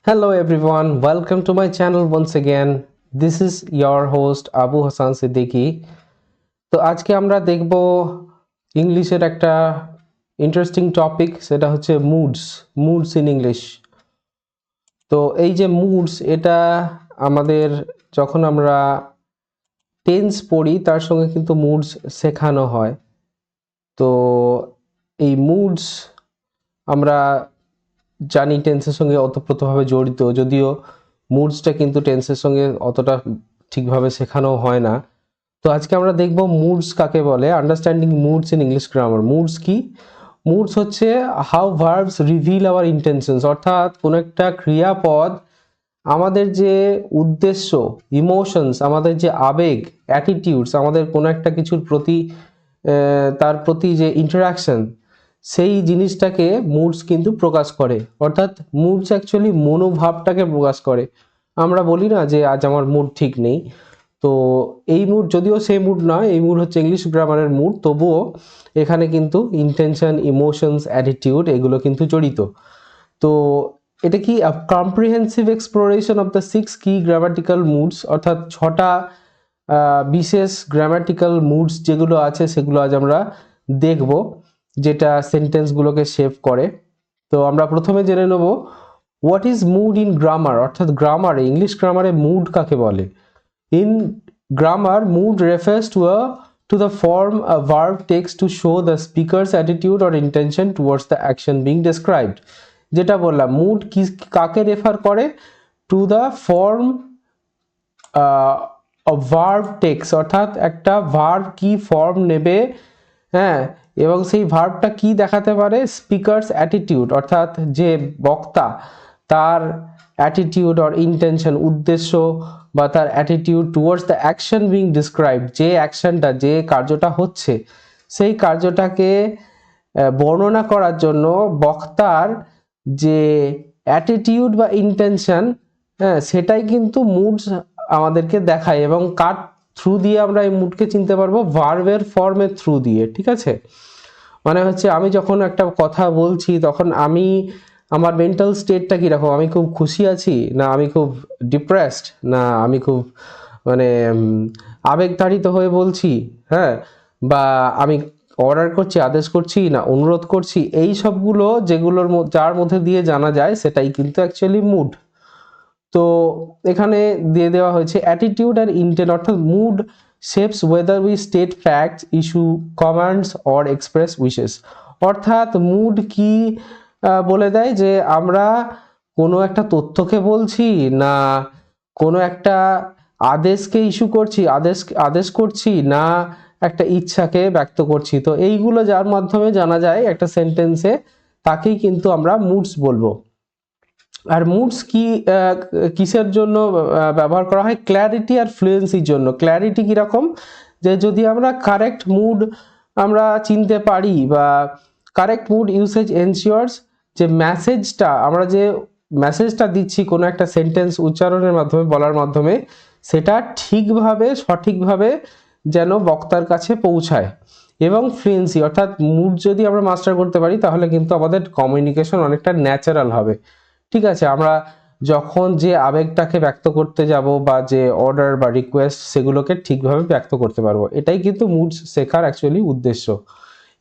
Hello everyone, welcome to my channel once again. This is your host Abu Hassan Siddiqui. তো আজকে আমরা দেখব ইংলিশের একটা ইন্টারেস্টিং টপিক, সেটা হচ্ছে মুডস ইন ইংলিশ। তো এই যে মুডস, এটা আমাদের যখন আমরা টেন্স পড়ি তার সঙ্গে কিন্তু মুডস শেখানো হয়। তো এই মুডস আমরা জানি টেন্সের সঙ্গে ওতপ্রোতভাবে জড়িত, যদিও মুডসটা কিন্তু টেন্সের সঙ্গে অতটা ঠিকভাবে শেখানো হয় না। তো আজকে আমরা দেখব মুডস কাকে বলে, understanding moods in English grammar. Moods কি? মুডস হচ্ছে how verbs reveal our intentions, অর্থাৎ কোনো একটা ক্রিয়াপদ আমাদের যে উদ্দেশ্য, ইমোশনস, আমাদের যে আবেগ, অ্যাটিটিউডস, আমাদের কোনো একটা কিছুর প্রতি তার প্রতি যে ইন্টারাকশন, সেই জিনিসটাকে মুডস কিন্তু প্রকাশ করে। অর্থাৎ মুডস অ্যাকচুয়ালি মনোভাবটাকে প্রকাশ করে। আমরা বলি না যে আজ আমার মুড ঠিক নেই, তো এই মুড যদিও সেই মুড নয়, এই মুড হচ্ছে ইংলিশ গ্রামারের মুড, তবুও এখানে কিন্তু ইন্টেনশন, ইমোশনস, অ্যাটিটিউড এগুলো কিন্তু জড়িত। তো এটা কি কম্প্রিহেন্সিভ এক্সপ্লোরেশন অফ দ্য 6 কি গ্রামাটিক্যাল মুডস, অর্থাৎ 6টা বিশেষ গ্রামাটিক্যাল মুডস যেগুলো আছে সেগুলো আজ আমরা দেখব, যেটা সেন্টেন্সগুলোকে শেপ করে। তো আমরা প্রথমে জেনে নেব what is mood in grammar, অর্থাৎ গ্রামারে, ইংলিশ গ্রামারে মুড কাকে বলে। In grammar, mood refers to the form a verb takes to show the speaker's attitude or intention towards the action being described. যেটা বললাম, মুড কি কাকে রেফার করে? To the form of verb takes, অর্থাৎ একটা verb কি form নেবে, হ্যাঁ, এবং সেই ভার্বটা কি দেখাতে পারে? স্পিকারস অ্যাটিটিউড, অর্থাৎ যে বক্তা তার অ্যাটিটিউড অর ইন্টেনশন, উদ্দেশ্য বা তার attitude towards the action being described, যে অ্যাকশনটা, যে কার্যটা হচ্ছে, সেই কার্যটাকে বর্ণনা করার জন্য বক্তার যে অ্যাটিটিউড বা ইন্টেনশন, হ্যাঁ, সেটাই কিন্তু মুডস আমাদেরকে দেখায়। এবং কার থ্রু দিয়ে আমরা এই মুডকে চিনতে পারবো? ভার্বের ফর্মের থ্রু দিয়ে। ঠিক আছে, মানে হচ্ছে আমি যখন একটা কথা বলছি তখন আমার মেন্টাল স্টেটটা কীরকম, আমি খুব খুশি আছি, না আমি খুব ডিপ্রেসড, না আমি খুব মানে আবেগতাড়িত হয়ে বলছি, হ্যাঁ, বা আমি অর্ডার করছি, আদেশ করছি, না অনুরোধ করছি, এই সবগুলো যেগুলোর যার মধ্যে দিয়ে জানা যায় সেটাই কিন্তু অ্যাকচুয়ালি মুড। তো এখানে দিয়ে দেওয়া হয়েছে অ্যাটিটিউড আর ইন্টেন্ট, অর্থাৎ mood shapes whether we state facts, issue commands or express wishes. অর্থাৎ মুড কি বলে দেয় যে আমরা কোনো একটা তথ্যকে বলছি, না কোনো একটা আদেশকে ইস্যু করছি, আদেশ করছি, না একটা ইচ্ছাকে ব্যক্ত করছি। তো এইগুলো যার মাধ্যমে জানা যায় একটা সেন্টেন্সে, তাকেই কিন্তু আমরা মুডস বলবো। আর মুডস কি কিসের জন্য ব্যবহার করা হয়? ক্ল্যারিটি আর ফ্লুয়েন্সির জন্য। ক্ল্যারিটি কীরকম? যে যদি আমরা কারেক্ট মুড আমরা চিনতে পারি, বা কারেক্ট মুড ইউসেজ এনশিওরস যে আমরা যে মেসেজটা দিচ্ছি কোনো একটা সেন্টেন্স উচ্চারণের মাধ্যমে, বলার মাধ্যমে, সেটা ঠিকভাবে, সঠিকভাবে যেন বক্তার কাছে পৌঁছায়। এবং ফ্লুয়েন্সি, অর্থাৎ মুড যদি আমরা মাস্টার করতে পারি তাহলে কিন্তু আমাদের কমিউনিকেশন অনেকটা ন্যাচারাল হবে। ঠিক আছে, আমরা যখন যে আবেগটাকে ব্যক্ত করতে যাব, বা যে অর্ডার বা রিকোয়েস্ট, সেগুলোকে ঠিকভাবে ব্যক্ত করতে পারবো। এটাই কিন্তু মুডস শেখার অ্যাকচুয়ালি উদ্দেশ্য।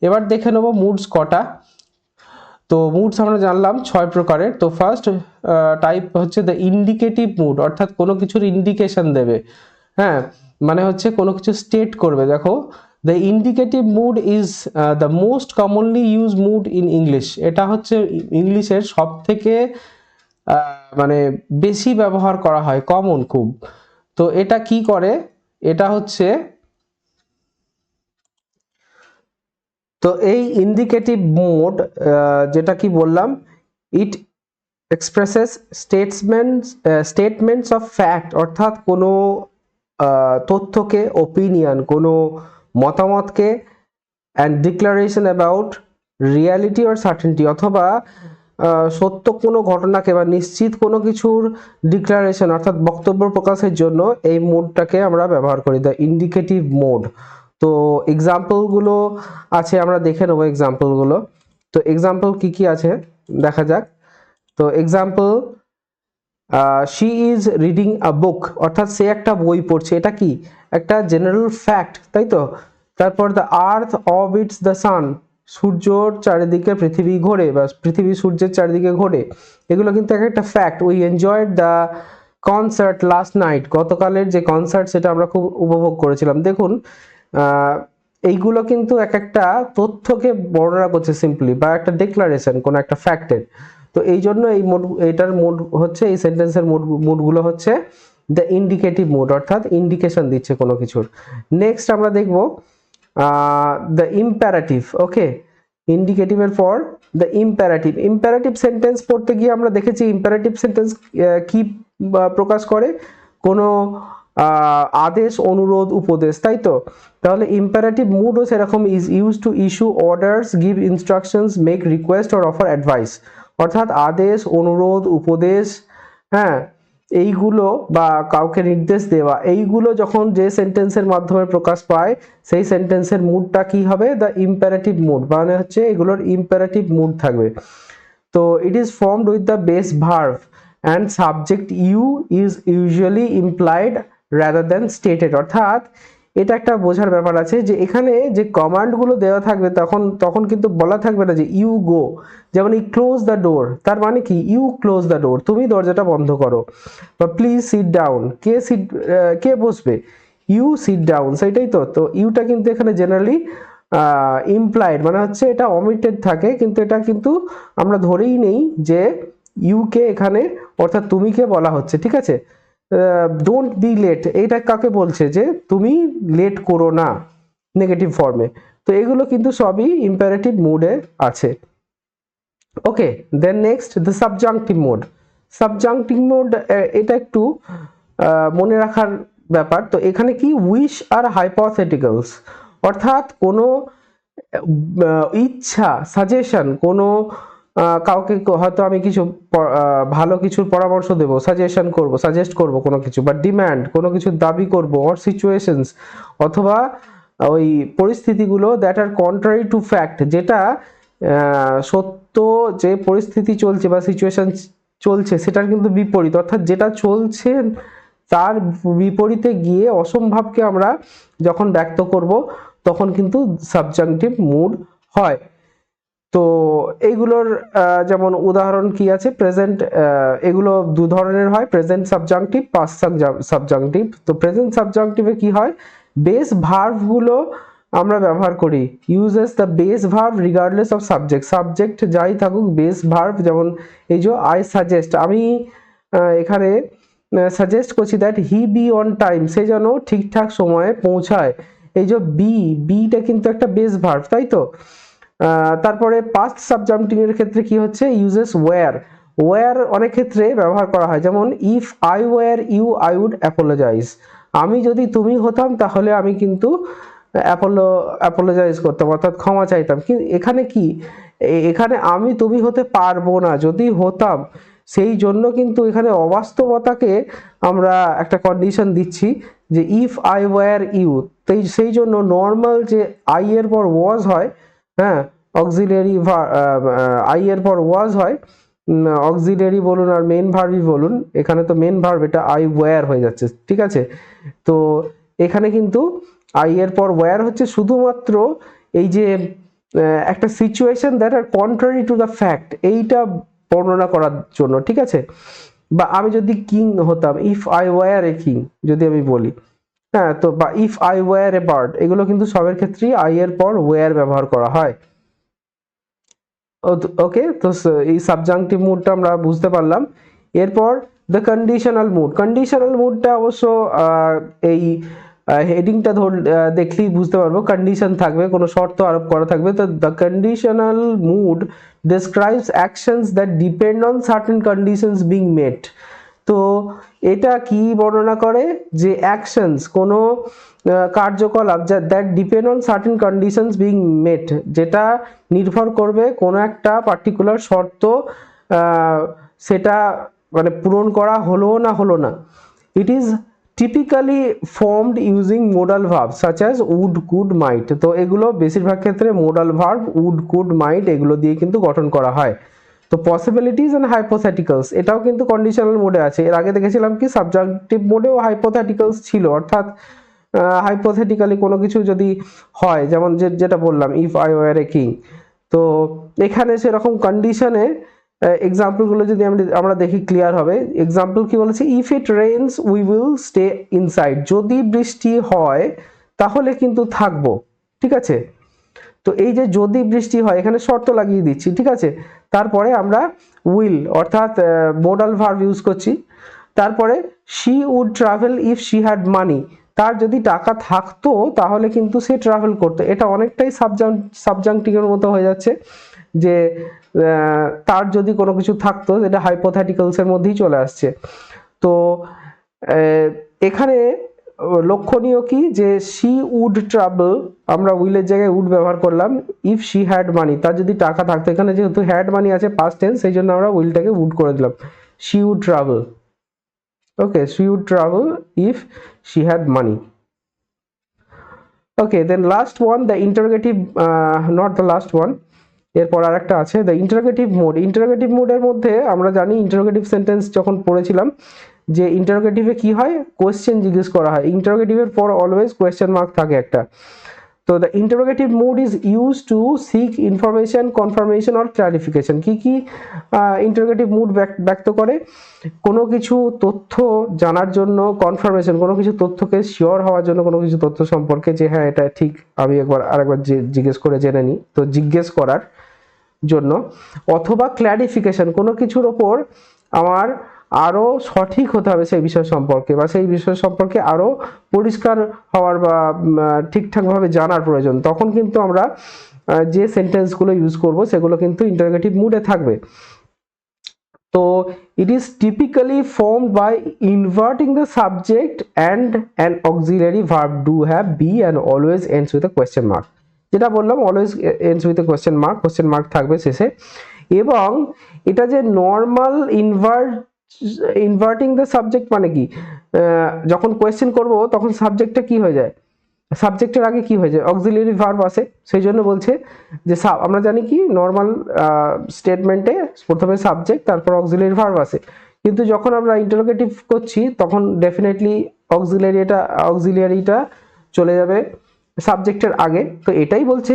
এবার দেখে নেব মুডস কটা। তো মুডস আমরা জানলাম 6 প্রকারের। তো ফার্স্ট টাইপ হচ্ছে দ্য ইন্ডিকেটিভ মুড, অর্থাৎ কোনো কিছুর ইন্ডিকেশন দেবে, হ্যাঁ, মানে হচ্ছে কোনো কিছু স্টেট করবে। দেখো, the indicative mood is the most commonly use mood in English. এটা হচ্ছে ইংলিশের সব থেকে মানে বেশি ব্যবহার করা হয়, কমন খুব। তো এটা কি করে? এটা হচ্ছে, তো এই ইন্ডিকেটিভ মোড যেটা কি বললাম, ইট এক্সপ্রেসেস স্টেটমেন্টস অফ ফ্যাক্ট, অর্থাৎ কোনো তথ্যকে, ওপিনিয়ন, কোনো মতামতকে, and declaration about reality or certainty, অথবা সত্য কোনো ঘটনাকে বা নিশ্চিত কোনো কিছুর ডিক্লারেশন, অর্থাৎ বক্তব্য প্রকাশের জন্য এই মোডটাকে আমরা ব্যবহার করি, দ্য ইন্ডিকেটিভ মোড। তো এক্সাম্পলগুলো আছে, আমরা দেখে নেবো এক্সাম্পলগুলো। তো এক্সাম্পল কি কি আছে দেখা যাক। তো example, she is reading a book, অর্থাৎ সে একটা বই পড়ছে, এটা কি একটা জেনারেল ফ্যাক্ট, তাই তো। তারপর the earth orbits the sun, সূর্যর চারিদিকে পৃথিবী ঘোরে বা পৃথিবী সূর্যের চারিদিকে ঘোরে, এগুলো কিন্তু একটা fact. We enjoyed the concert last night, গতকালের যে কনসার্ট সেটা আমরা খুব উপভোগ করেছিলাম। দেখুন এইগুলো কিন্তু এক একটা তথ্যকে বর্ণনা করছে সিম্পলি, বা একটা ডিক্লারেশন কোন একটা ফ্যাক্টের। তো এই জন্য এই মোড, এটার মোড হচ্ছে, এই সেন্টেন্সের মোডগুলো হচ্ছে দ্য ইন্ডিকেটিভ মোড, অর্থাৎ ইন্ডিকেশন দিচ্ছে কোনো কিছুর। নেক্সট আমরা দেখব দ্য ইম্পারেটিভ। ওকে, ইন্ডিকেটিভের পর দ্য ইম্পারেটিভ। ইম্পারেটিভ সেন্টেন্স পড়তে গিয়ে আমরা দেখেছি ইম্পারেটিভ সেন্টেন্স কি প্রকাশ করে, কোনো আদেশ, অনুরোধ, উপদেশ, তাই তো। তাহলে ইম্পারেটিভ মুডও সেরকম, is use to issue orders, give instructions, make request or offer advice, অর্থাৎ আদেশ, অনুরোধ, উপদেশ, হ্যাঁ, এইগুলো বা কাউকে নির্দেশ দেওয়া, এইগুলো যখন যে সেন্টেন্সের মাধ্যমে প্রকাশ পায় সেই সেন্টেন্সের মুডটা কি হবে, দ্য ইম্পারেটিভ মুড, মানে হচ্ছে এগুলোর ইম্পারেটিভ মুড থাকবে। তো it is formed with the base verb and subject you is usually implied rather than stated, অর্থাৎ এটা একটা বোঝার ব্যাপার আছে যে এখানে যে কমান্ডগুলো দেওয়া থাকবে তখন কিন্তু বলা থাকবে না যে ইউ গো, যেমন এই ক্লোজ দ্য ডোর, তার মানে কি ইউ ক্লোজ দ্য ডোর, তুমি দরজাটা বন্ধ করো, বা প্লিজ সিট ডাউন, কে বসবে, ইউ সিট ডাউন, সেটাই তো। তো ইউটা কিন্তু এখানে জেনারেলি ইমপ্লাইড, মানে হচ্ছে এটা অমিটেড থাকে, কিন্তু এটা কিন্তু আমরা ধরেই নেই যে ইউকে এখানে অর্থাৎ তুমিকে বলা হচ্ছে, ঠিক আছে। ডোন্ট বি লেট, এইটা কাকে বলছে, যে তুমি লেট করো না, নেগেটিভ ফর্মে। তো এগুলো কিন্তু সবই ইম্পারেটিভ মুডে আছে। Okay, then next the subjunctive mood. Subjunctive mood এটা একটু মনে রাখার ব্যাপার। তো এখানে কি উইশ আর হাইপোথেটিক্যালস, অর্থাৎ কোনো ইচ্ছা, সাজেশন, কোনো কাউকে হয়তো আমি কিছু ভালো কিছুর পরামর্শ দেব, সাজেশন করব, সাজেস্ট করব কোনো কিছু, বা ডিম্যান্ড, কোনো কিছুর দাবি করব, অর সিচুয়েশনস, অথবা ওই পরিস্থিতিগুলো that are contrary to fact, যেটা সত্য যে পরিস্থিতি চলছে বা সিচুয়েশন চলছে সেটার কিন্তু বিপরীত, অর্থাৎ যেটা চলছে তার বিপরীতে গিয়ে অসম্ভবকে আমরা যখন ব্যক্ত করব তখন কিন্তু সাবজাংটিভ মুড হয়। তো এইগুলোর যেমন উদাহরণ কি আছে, প্রেজেন্ট, এগুলো দু ধরনের হয়, প্রেজেন্ট সাবজাংটিভ, পাস্ট সাবজাংটিভ। তো প্রেজেন্ট সাবজাংটিভে কি হয়, বেস ভার্বগুলো আমরা ব্যবহার করি, uses the base verb regardless of subject, subject যাই থাকুক বেস ভার্ব, যেমন এই যে আই সাজেস্ট, আমি এখানে সাজেস্ট করছি that he be on time, সে যেন ঠিকঠাক সময়ে পৌঁছায়, এই যে বিটা কিন্তু একটা বেস ভার্ব, তাই তো। তারপরে পাস্ট সাবজাংটিভ এর ক্ষেত্রে কি হচ্ছে, ইউজেস ওয়্যার অনেক ক্ষেত্রে ব্যবহার করা হয়, যেমন if I were you I would apologize, আমি যদি তুমি হতাম তাহলে আমি কিন্তু অ্যাপোলোজাইজ করতাম, অর্থাৎ ক্ষমা চাইতাম। কিন্তু এখানে কি, এখানে আমি তুমি হতে পারবো না, যদি হতাম, সেই জন্য কিন্তু এখানে অবাস্তবতাকে আমরা একটা কন্ডিশন দিচ্ছি যে ইফ আই ওয়্যার ইউ, সেই জন্য নর্মাল যে আই এর পর ওয়াজ হয়, হ্যাঁ, অক্সিলিয়ারি আই এর পর ওয়াজ হয়, অক্সিলিয়ারি বলুন আর মেন ভার্বই বলুন, এখানে তো মেন ভার্ব, এটা আই ওয়্যার হয়ে যাচ্ছে, ঠিক আছে। তো এখানে কিন্তু আই এর পর ওয়্যার হচ্ছে শুধুমাত্র এই যে একটা situation that are contrary to the fact, এইটা বর্ণনা করার জন্য, ঠিক আছে। বা আমি যদি কিং হতাম, if I were a king, যদি আমি বলি, হ্যাঁ, তো বা if I were a bird, এগুলো কিন্তু সবের ক্ষেত্রেই আই এর পর ওয়্যার ব্যবহার করা হয়। ওকে, তো এই সাবজাংটিভ মুডটা আমরা বুঝতে পারলাম। এরপর দ্য কন্ডিশনাল মুড। কন্ডিশনাল মুডটা অবশ্য এই হেডিংটা দেখলেই বুঝতে পারবো, কন্ডিশন থাকবে, কোনো শর্ত আরোপ করা থাকবে। তো the conditional mood describes actions that depend on certain conditions being met. তো এটা কি বর্ণনা করে, যে অ্যাকশনস, কোনো কার্যকলাপ that depend on certain conditions being met, যেটা নির্ভর করবে কোনো একটা পার্টিকুলার শর্ত সেটা মানে পূরণ করা হলো না হলো না। It is typically formed using modal verb such as would, could, might. তো এগুলো বেশিরভাগ ক্ষেত্রে modal verb would, could, might এগুলো দিয়ে কিন্তু গঠন করা হয়। তো পসিবিলিটিস এন্ড হাইপোথেটিক্যালস এটাও কিন্তু কন্ডিশনাল মোডে আছে। এর আগে দেখেছিলাম কি সাবজেক্টিভ মোডেও হাইপোথেটিক্যালস ছিল, অর্থাৎ হাইপোথেটিক্যালি কোনো কিছু যদি হয়, যেমন যেটা বললাম if I were a king. তো এখানে সেরকম কন্ডিশনে এক্সাম্পলগুলো যদি আমরা দেখি ক্লিয়ার হবে। এক্সাম্পল কি বলেছে, if it rains we will stay inside, যদি বৃষ্টি হয় তাহলে কিন্তু থাকবো, ঠিক আছে। তো এই যে যদি বৃষ্টি হয় এখানে শর্ত লাগিয়ে দিচ্ছি, ঠিক আছে। তারপরে আমরা উইল অর্থাৎ মোডাল ভার্ব ইউজ করছি। তারপরে she would travel if she had money, তার যদি টাকা থাকতো তাহলে কিন্তু সে ট্রাভেল করতো। এটা অনেকটাই সাবজাংটিভের মতো হয়ে যাচ্ছে, যে তার যদি কোনো কিছু থাকতো, যেটা হাইপোথেটিক্যালসের মধ্যেই চলে আসছে। তো এখানে লক্ষণীয় কি, যে শি উড ট্রাভেল, আমরা উইলের জায়গায় উড ব্যবহার করলাম। ইফ শি হ্যাড মানি, তার যদি টাকা থাকতো, এখানে যেহেতু হ্যাড মানি আছে পাস্ট টেন্স, সেই জন্য আমরা উইলটাকে উড করে দিলাম, she would travel. Okay, she would travel if she had money. Okay, then last one, the interrogative, not the last one, এরপর আর একটা আছে দ্য ইন্টারোগেটিভ মোড। ইন্টারোগেটিভ মোডের মধ্যে আমরা জানি ইন্টারোগেটিভ সেন্টেন্স যখন পড়েছিলাম, যে ইন্টারোগেটিভে কি হয়, কোয়েশ্চেন জিজ্ঞেস করা হয়। ইন্টারোগেটিভের পর অলওয়েজ কোয়েশ্চেন মার্ক থাকে একটা। তো the interrogative mode is use to seek information, confirmation or clarification. কি কি ইন্টারোগেটিভ মুড ব্যক্ত করে, কোনো কিছু তথ্য জানার জন্য, কনফার্মেশন কোনো কিছু তথ্যকে শিওর হওয়ার জন্য, কোনো কিছু তথ্য সম্পর্কে যে হ্যাঁ এটা ঠিক, আমি আরেকবার জিজ্ঞেস করে জেনে নিই, তো জিজ্ঞেস করার জন্য। অথবা ক্ল্যারিফিকেশন, কোনো কিছুর ওপর আমার আরো সঠিক হতে হবে সেই বিষয় সম্পর্কে, বা সেই বিষয় সম্পর্কে আরো পরিষ্কার হওয়ার বা ঠিকঠাকভাবে জানার প্রয়োজন, তখন কিন্তু আমরা যে সেন্টেন্সগুলো ইউজ করব সেগুলো কিন্তু ইন্টারোগেটিভ মুডে থাকবে। তো it is typically formed by inverting the subject and an auxiliary verb do have be and always ends with a question mark। যেটা বললাম always ends with a question mark থাকবে শেষে। এবং এটা যে নর্মাল ইনভার্টিং দ্য সাবজেক্ট মানে কি, যখন কোয়েশ্চেন করব তখন সাবজেক্টটা কি হয়ে যায়, সাবজেক্টের আগে কি হয়ে যায়, অক্সিলিয়ারি ভার্ব আসে। সেই জন্য বলছে যে আমরা জানি কি নর্মাল স্টেটমেন্টে প্রথমে সাবজেক্ট তারপর অক্সিলিয়ারি ভার্ব আসে, কিন্তু যখন আমরা ইন্টারোগেটিভ করছি তখন ডেফিনেটলি অক্সিলিয়ারিটা চলে যাবে সাবজেক্টের আগে। তো এটাই বলছে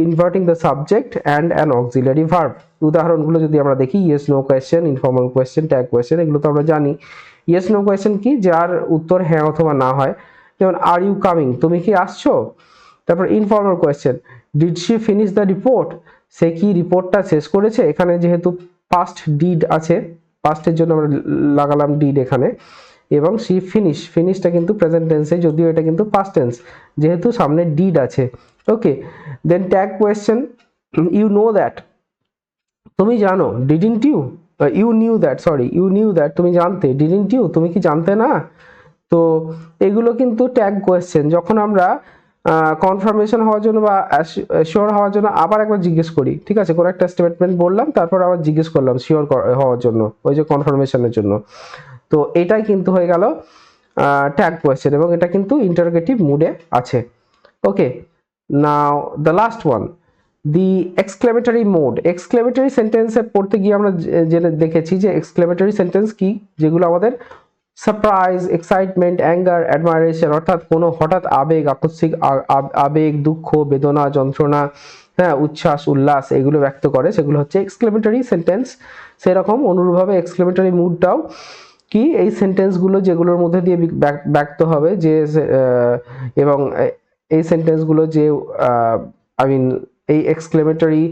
inverting the subject and an auxiliary verb. উদাহরণগুলো যদি আমরা দেখি, yes no question, informal question, tag question, এগুলো তো আমরা জানি। ইয়েস নো কোয়েশ্চেন কি, যার উত্তর হ্যাঁ অথবা না হয়, যেমন আর ইউ কামিং, তুমি কি আসছো। তারপর informal question, did she finish the report, সে কি রিপোর্টটা শেষ করেছে। এখানে যেহেতু পাস্ট ডিড আছে, পাস্টের জন্য আমরা লাগালাম ডিড এখানে। এবং শি ফিনিশটা কিন্তু প্রেজেন্ট টেন্সে, যদিও এটা কিন্তু পাস্ট টেন্স, যেহেতু সামনে ডিড আছে। Okay, then tag question, you know that, তুমি জানো। Didn't you, you knew that, you knew that, তুমি জানতে। ডিডন্ট ইউ, তুমি কি জানতে না। তো এগুলো কিন্তু ট্যাগ কোয়েশ্চেন, যখন আমরা কনফার্মেশন হওয়ার জন্য বা শিওর হওয়ার জন্য আবার একবার জিজ্ঞেস করি, ঠিক আছে, কোনো একটা স্টেটমেন্ট বললাম তারপর আবার জিজ্ঞেস করলাম শিওর হওয়ার জন্য, ওই যে কনফার্মেশনের জন্য। তো এটাই কিন্তু হয়ে গেল ট্যাগ কোয়েশ্চেন, এবং এটা কিন্তু ইন্টারোগেটিভ মুডে আছে। Okay, now the last one, the exclamatory mood. Exclamatory সেন্টেন্সে পড়তে গিয়ে আমরা জেনে দেখেছি যে এক্সক্লেমেটরি সেন্টেন্স কি, যেগুলো আমাদের সারপ্রাইজ, এক্সাইটমেন্ট, অ্যাঙ্গার, অ্যাডমায়ারেশন, অর্থাৎ কোনো হঠাৎ আবেগ, আকস্মিক আবেগ, দুঃখ, বেদনা, যন্ত্রণা, হ্যাঁ, উচ্ছ্বাস, উল্লাস, এগুলো ব্যক্ত করে, সেগুলো হচ্ছে এক্সক্লেমেটরি সেন্টেন্স। সেরকম অনুরূপভাবে এক্সক্লেমেটরি মুডটাও কি, এই সেন্টেন্সগুলো যেগুলোর মধ্যে দিয়ে ব্যক্ত হবে, যে এবং এই সেন্টেন্সগুলো যে এই এক্সক্লেমেটরি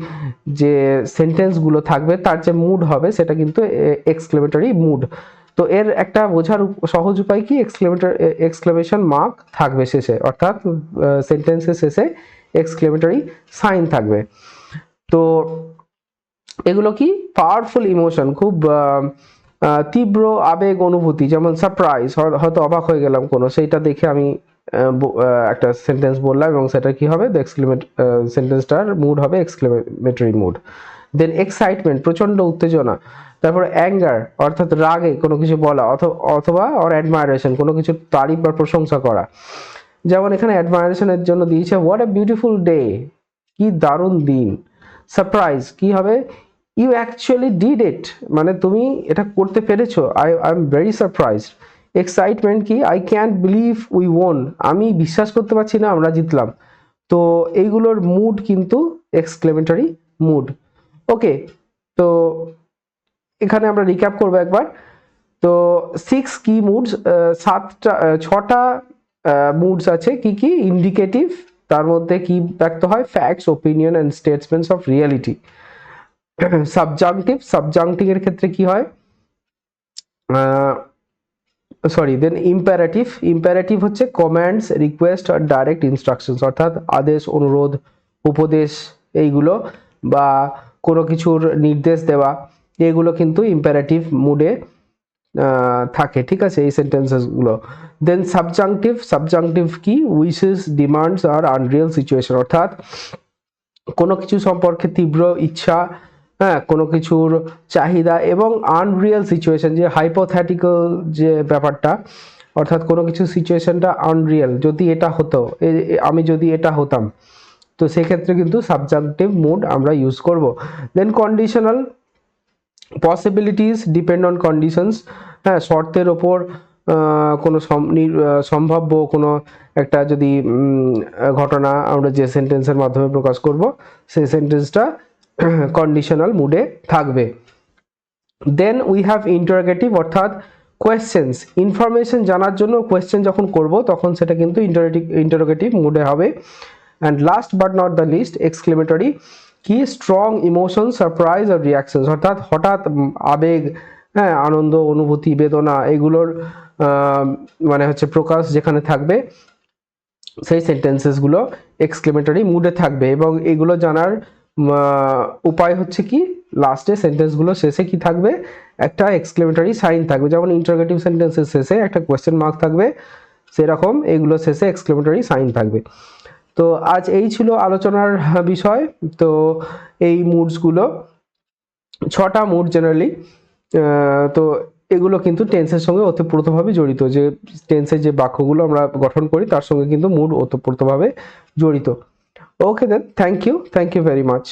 যে সেন্টেন্সগুলো থাকবে তার যে মুড হবে সেটা কিন্তু এক্সক্লেমেটরি মুড। তো এর একটা বোঝার সহজ উপায় কি, এক্সক্লেমেশন মার্ক থাকবে শেষে, অর্থাৎ সেন্টেন্সের শেষে এক্সক্লেমেটরি সাইন থাকবে। তো এগুলো কি, পাওয়ারফুল ইমোশন, খুব তীব্র আবেগ অনুভূতি, যেমন সারপ্রাইজ, হয়তো অবাক হয়ে গেলাম কোনো, সেইটা দেখে আমি একটা সেন্টেন্স বললাম, এবং সেটা কি হবে, সেন্টেন্সটার মুড হবে এক্সক্লেমেটরি মুড। দেন এক্সাইটমেন্ট, প্রচন্ড উত্তেজনা। তারপর অ্যাঙ্গার, অর্থাৎ রাগে কোনো কিছু বলা, অথবা অর অ্যাডমায়ারেশন, কোনো কিছু তারিফ বা প্রশংসা করা। যেমন এখানে অ্যাডমায়ারেশনের জন্য দিয়েছে হোয়াট এ বিউটিফুল ডে, কি দারুণ দিন। সারপ্রাইজ কি হবে, ইউ অ্যাকচুয়ালি ডিড ইট, মানে তুমি এটা করতে পেরেছো। I am very surprised. Excitement কি, I can't believe we won, আমি বিশ্বাস করতে পারছি না আমরা জিতলাম। তো এইগুলোর মুড কিন্তু এক্সক্লেমেটরি মুড। ওকে, তো এখানে আমরা রিক্যাপ করবো একবার। তো 6 কি মুডস, ছটা মুডস আছে। কি কি? ইন্ডিকেটিভ, তার মধ্যে কি ব্যক্ত হয়? Facts, opinion and statements of reality. Subjunctive, subjunctive এর ক্ষেত্রে কি হয়? সরি, দেন ইম্পারেটিভ, ইম্পারেটিভ হচ্ছে কমান্ডস, রিকোয়েস্ট আর ডাইরেক্ট ইনস্ট্রাকশনস, অর্থাৎ আদেশ, অনুরোধ, উপদেশ এইগুলো, বা কোনো কিছুর নির্দেশ দেওয়া, এগুলো কিন্তু ইম্পারেটিভ মুডে থাকে, ঠিক আছে, এই সেন্টেন্সেসগুলো। দেন সাবজাংটিভ, সাবজাংটিভ কি? উইশেস, ডিমান্ডস আর আনরিয়েল সিচুয়েশন, অর্থাৎ কোনো কিছু সম্পর্কে তীব্র ইচ্ছা, হ্যাঁ, কোনো কিছুর চাহিদা এবং আনরিয়েল সিচুয়েশন, যে হাইপোথেটিক্যাল যে ব্যাপারটা, অর্থাৎ কোনো কিছু সিচুয়েশনটা আনরিয়েল, যদি এটা হতো, আমি যদি এটা হতাম, তো সেক্ষেত্রে কিন্তু সাবজাংটিভ মুড আমরা ইউজ করব। Then conditional, possibilities depend on conditions, হ্যাঁ, শর্তের ওপর কোনো সম্ভাব্য কোনো একটা যদি ঘটনা আমরা যে সেন্টেন্সের মাধ্যমে প্রকাশ করব, সেই সেন্টেন্সটা কন্ডিশনাল মুডে থাকবে। দেন উই হ্যাভ ইন্টারোগেটিভ, অর্থাৎ কোয়েশ্চেন্স, ইনফরমেশন জানার জন্য কোয়েশ্চেন যখন করব তখন সেটা কিন্তু ইন্টারোগেটিভ মুডে হবে। And last but not the least, exclamatory কি? স্ট্রং ইমোশন, সারপ্রাইজ আর রিয়াকশনস, অর্থাৎ হঠাৎ আবেগ, হ্যাঁ, আনন্দ, অনুভূতি, বেদনা, এগুলোর মানে হচ্ছে প্রকাশ যেখানে থাকবে, সেই সেন্টেন্সেসগুলো এক্সক্লেমেটরি মুডে থাকবে। এবং এগুলো জানার উপায় হচ্ছে কি? লাস্টে সেন্টেন্সগুলো শেষে কি থাকবে? একটা এক্সক্লেমেটরি সাইন থাকবে। যেমন ইন্টারোগেটিভ সেন্টেন্সের শেষে একটা কোয়েশ্চেন মার্ক থাকবে, সেরকম এগুলো শেষে এক্সক্লেমেটরি সাইন থাকবে। তো আজ এই ছিল আলোচনার বিষয়। তো এই মুডসগুলো 6টা মুড জেনারেলি, তো এগুলো কিন্তু টেন্সের সঙ্গে ওতপ্রোতভাবে জড়িত, যে টেন্সের যে বাক্যগুলো আমরা গঠন করি তার সঙ্গে কিন্তু মুড ওতপ্রোতভাবে জড়িত। ওকে দেন, থ্যাংক ইউ ভেরি মাচ।